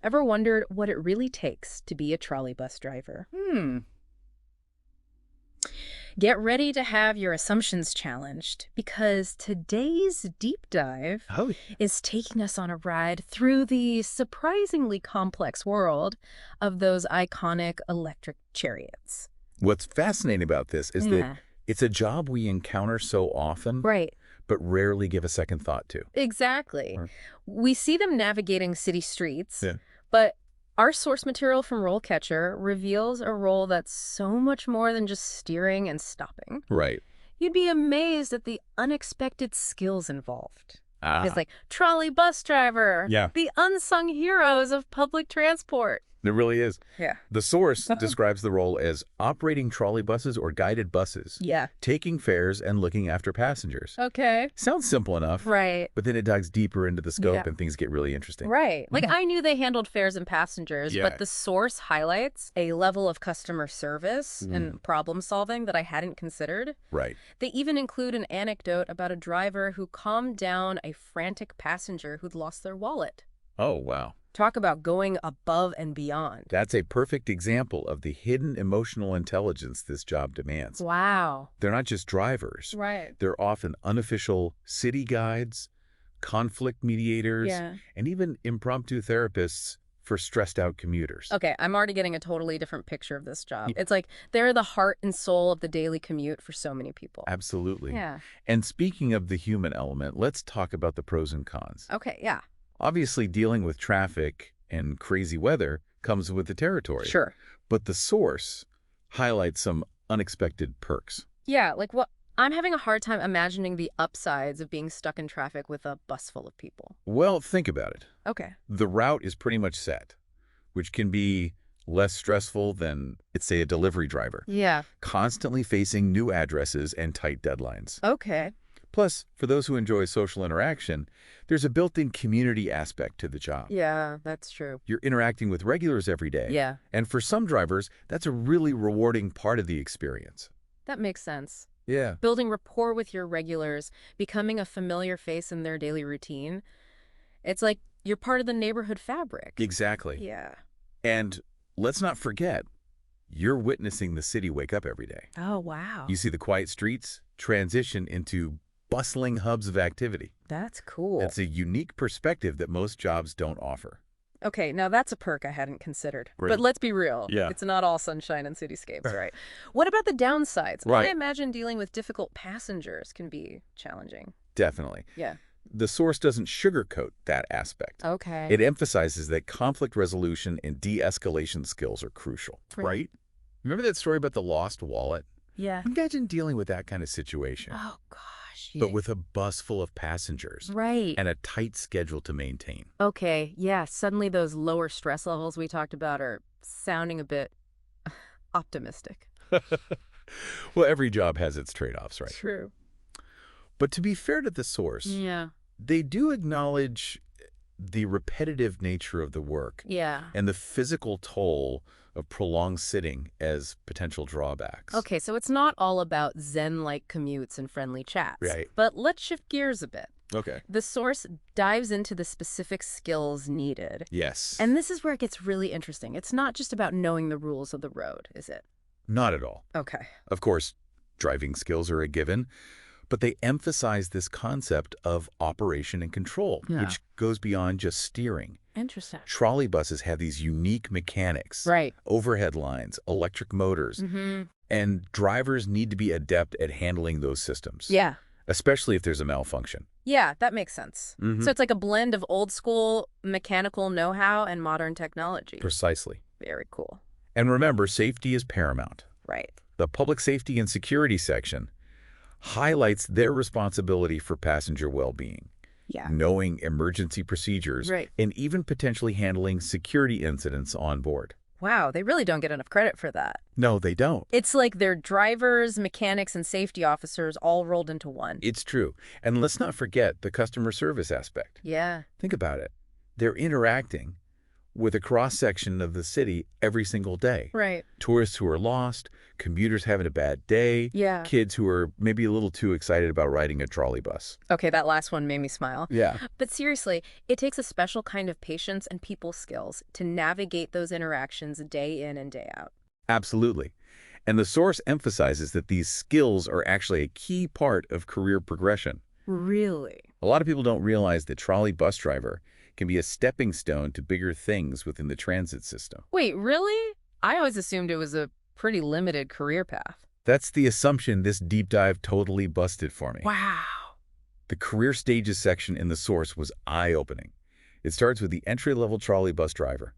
Ever wondered what it really takes to be a trolley bus driver? Get ready to have your assumptions challenged because today's deep dive Oh, is taking us on a ride through the surprisingly complex world of those iconic electric chariots. what's fascinating about this is that Yeah, it's a job we encounter so often, right. but rarely give a second thought to. Exactly. Right. We see them navigating city streets, Yeah. but our source material from RoleCatcher reveals a role that's so much more than just steering and stopping. Right. You'd be amazed at the unexpected skills involved. It's Ah, like trolley bus driver, yeah, the unsung heroes of public transport. there really is. Yeah. The source describes the role as operating trolley buses or guided buses, Yeah. taking fares and looking after passengers. Okay. Sounds simple enough, Right. but then it dives deeper into the scope Yeah. and things get really interesting. Right. Like I knew they handled fares and passengers, Yeah. but the source highlights a level of customer service and problem solving that I hadn't considered. Right. They even include an anecdote about a driver who calmed down a frantic passenger who'd lost their wallet. Oh, wow. Talk about going above and beyond. That's a perfect example of the hidden emotional intelligence this job demands. Wow. They're not just drivers. Right. They're often unofficial city guides, conflict mediators, Yeah. and even impromptu therapists for stressed-out commuters. Okay, I'm already getting a totally different picture of this job. Yeah. It's like they're the heart and soul of the daily commute for so many people. Absolutely. Yeah. And speaking of the human element, let's talk about the pros and cons. Okay, yeah. Obviously, dealing with traffic and crazy weather comes with the territory. Sure. But the source highlights some unexpected perks. Yeah, like what I'm having a hard time imagining the upsides of being stuck in traffic with a bus full of people. Well, think about it. Okay. The route is pretty much set, which can be less stressful than, let's say, a delivery driver, Yeah. constantly facing new addresses and tight deadlines. Okay. Plus, for those who enjoy social interaction, there's a built-in community aspect to the job. Yeah, that's true. You're interacting with regulars every day. Yeah, And for some drivers, that's a really rewarding part of the experience. that makes sense. Yeah. Building rapport with your regulars, becoming a familiar face in their daily routine. It's like you're part of the neighborhood fabric. Exactly. Yeah. And let's not forget, you're witnessing the city wake up every day. Oh, wow. You see the quiet streets transition into bustling hubs of activity. That's cool. It's a unique perspective that most jobs don't offer. Okay, now that's a perk I hadn't considered. Right. But let's be real. Yeah. It's not all sunshine and cityscapes, right? What about the downsides? Right. I imagine dealing with difficult passengers can be challenging. Definitely. Yeah. The source doesn't sugarcoat that aspect. Okay. It emphasizes that conflict resolution and de-escalation skills are crucial, right? Remember that story about the lost wallet? Yeah. Imagine dealing with that kind of situation, Oh, gosh. but with a bus full of passengers Right. and a tight schedule to maintain. Okay, yeah, suddenly those lower stress levels we talked about are sounding a bit optimistic. Well, every job has its trade-offs, right? True. But to be fair to the source, Yeah. they do acknowledge the repetitive nature of the work Yeah. and the physical toll of prolonged sitting as potential drawbacks. Okay, so it's not all about zen-like commutes and friendly chats. Right. But let's shift gears a bit. Okay. The source dives into the specific skills needed. Yes. And this is where it gets really interesting. It's not just about knowing the rules of the road, is it? Not at all. Okay. Of course, driving skills are a given, but they emphasize this concept of operation and control, Yeah. which goes beyond just steering. Interesting. Trolley buses have these unique mechanics, Right. overhead lines, electric motors, Mm-hmm. and drivers need to be adept at handling those systems, Yeah. especially if there's a malfunction. Yeah, that makes sense. Mhm. So it's like a blend of old school mechanical know-how and modern technology. Precisely. Very cool. And remember, safety is paramount. Right. The public safety and security section highlights their responsibility for passenger well-being, Yeah. knowing emergency procedures, Right. and even potentially handling security incidents on board. Wow, they really don't get enough credit for that. No, they don't. It's like they're drivers, mechanics, and safety officers all rolled into one. It's true. And let's not forget the customer service aspect. Yeah. Think about it. They're interacting with a cross-section of the city every single day. Right. Tourists who are lost, commuters having a bad day, Yeah. kids who are maybe a little too excited about riding a trolley bus. Okay, that last one made me smile. Yeah. But seriously, it takes a special kind of patience and people skills to navigate those interactions day in and day out. Absolutely. And the source emphasizes that these skills are actually a key part of career progression. Really? A lot of people don't realize that trolley bus driver can be a stepping stone to bigger things within the transit system. Wait, really? I always assumed it was a pretty limited career path. That's the assumption this deep dive totally busted for me. Wow. The career stages section in the source was eye-opening. It starts with the entry-level trolley bus driver,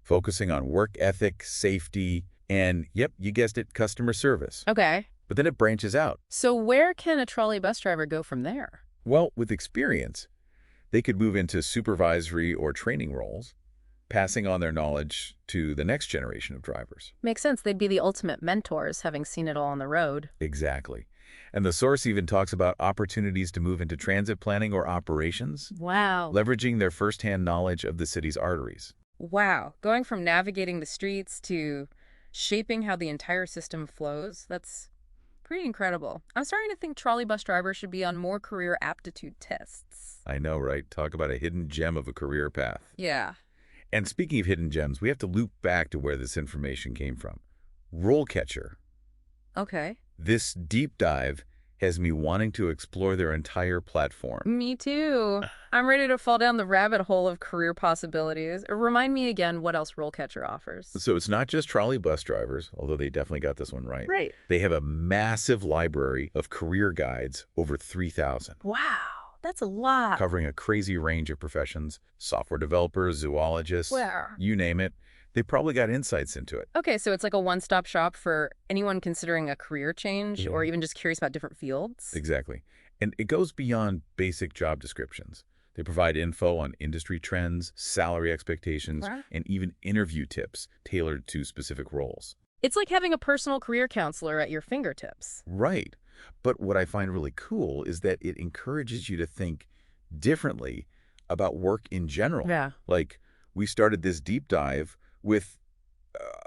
focusing on work ethic, safety, and, yep, you guessed it, customer service. Okay. But then it branches out. So where can a trolley bus driver go from there? Well, with experience, they could move into supervisory or training roles, passing on their knowledge to the next generation of drivers. Makes sense. They'd be the ultimate mentors, having seen it all on the road. Exactly. And the source even talks about opportunities to move into transit planning or operations, Wow. leveraging their firsthand knowledge of the city's arteries. Wow. Going from navigating the streets to shaping how the entire system flows, that's pretty incredible. I'm starting to think trolley bus drivers should be on more career aptitude tests. I know, right? Talk about a hidden gem of a career path. Yeah. And speaking of hidden gems, we have to loop back to where this information came from. RoleCatcher. Okay. This deep dive has me wanting to explore their entire platform. Me too. I'm ready to fall down the rabbit hole of career possibilities. Remind me again what else RoleCatcher offers. So it's not just trolley bus drivers, although they definitely got this one right. Right. They have a massive library of career guides, over 3,000. Wow. That's a lot. Covering a crazy range of professions, software developers, zoologists, Where? you name it. They probably got insights into it. Okay, so it's like a one-stop shop for anyone considering a career change or even just curious about different fields? Exactly. And it goes beyond basic job descriptions. They provide info on industry trends, salary expectations, Wow. and even interview tips tailored to specific roles. It's like having a personal career counselor at your fingertips. Right. But what I find really cool is that it encourages you to think differently about work in general. Yeah. Like, we started this deep dive with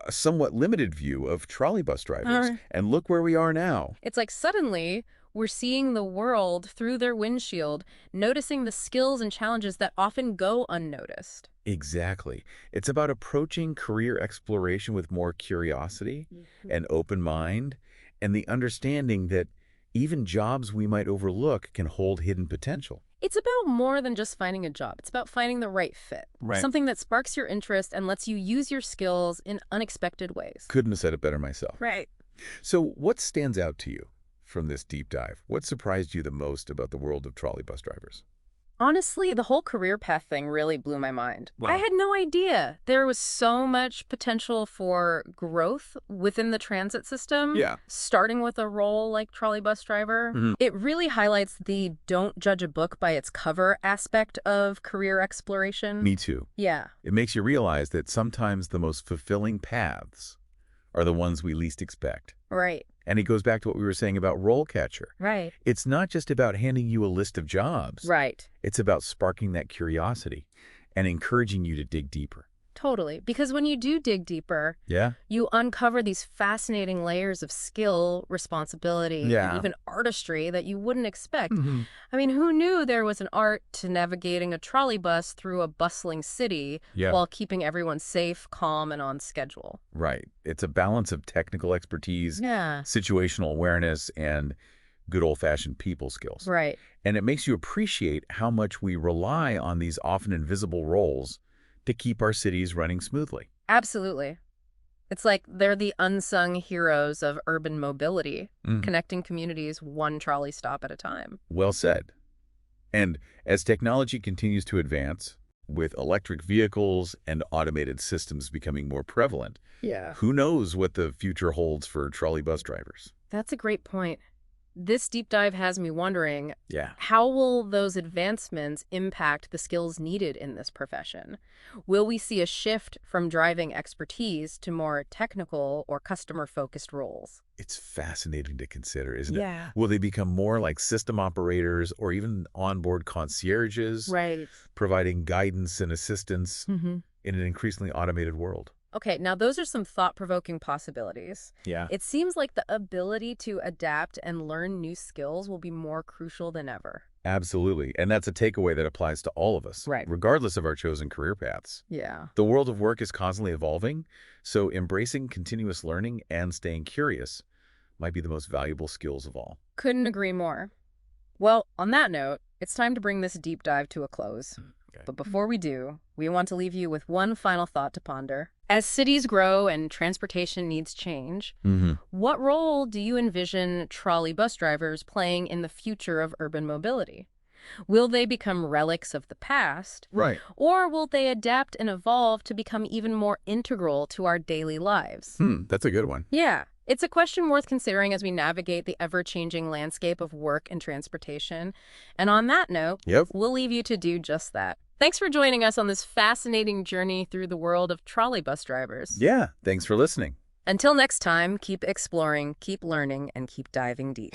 a somewhat limited view of trolley bus drivers. And look where we are now. It's like suddenly we're seeing the world through their windshield, noticing the skills and challenges that often go unnoticed. Exactly. It's about approaching career exploration with more curiosity, an open mind, and the understanding that even jobs we might overlook can hold hidden potential. It's about more than just finding a job. It's about finding the right fit. Right. Something that sparks your interest and lets you use your skills in unexpected ways. Couldn't have said it better myself. Right. So what stands out to you from this deep dive? What surprised you the most about the world of trolley bus drivers? Honestly, the whole career path thing really blew my mind. Wow. I had no idea there was so much potential for growth within the transit system. Yeah. Starting with a role like trolley bus driver. It really highlights the don't judge a book by its cover aspect of career exploration. Me too. Yeah. It makes you realize that sometimes the most fulfilling paths are the ones we least expect. Right. And it goes back to what we were saying about RoleCatcher. Right. It's not just about handing you a list of jobs. Right. It's about sparking that curiosity and encouraging you to dig deeper. Totally. Because when you do dig deeper, Yeah? you uncover these fascinating layers of skill, responsibility, Yeah. and even artistry that you wouldn't expect. I mean, who knew there was an art to navigating a trolley bus through a bustling city Yeah. while keeping everyone safe, calm, and on schedule? Right. It's a balance of technical expertise, Yeah. situational awareness, and good old-fashioned people skills. Right. And it makes you appreciate how much we rely on these often invisible roles to keep our cities running smoothly. Absolutely. It's like they're the unsung heroes of urban mobility, connecting communities one trolley stop at a time. Well said. And as technology continues to advance, with electric vehicles and automated systems becoming more prevalent, Yeah. who knows what the future holds for trolley bus drivers? That's a great point. This deep dive has me wondering, Yeah. how will those advancements impact the skills needed in this profession? Will we see a shift from driving expertise to more technical or customer-focused roles? It's fascinating to consider, isn't it? Yeah. Will they become more like system operators or even onboard concierges, Right. providing guidance and assistance Mm-hmm. in an increasingly automated world? Okay, now those are some thought-provoking possibilities. Yeah. It seems like the ability to adapt and learn new skills will be more crucial than ever. Absolutely. And that's a takeaway that applies to all of us, Right. regardless of our chosen career paths. Yeah. The world of work is constantly evolving, so embracing continuous learning and staying curious might be the most valuable skills of all. Couldn't agree more. Well, on that note, it's time to bring this deep dive to a close. Okay. But before we do, we want to leave you with one final thought to ponder. As cities grow and transportation needs change, what role do you envision trolley bus drivers playing in the future of urban mobility? Will they become relics of the past, Right. or will they adapt and evolve to become even more integral to our daily lives? That's a good one. Yeah, it's a question worth considering as we navigate the ever-changing landscape of work and transportation. And on that note, Yep. we'll leave you to do just that. Thanks for joining us on this fascinating journey through the world of trolley bus drivers. Yeah. Thanks for listening. Until next time, keep exploring, keep learning, and keep diving deep.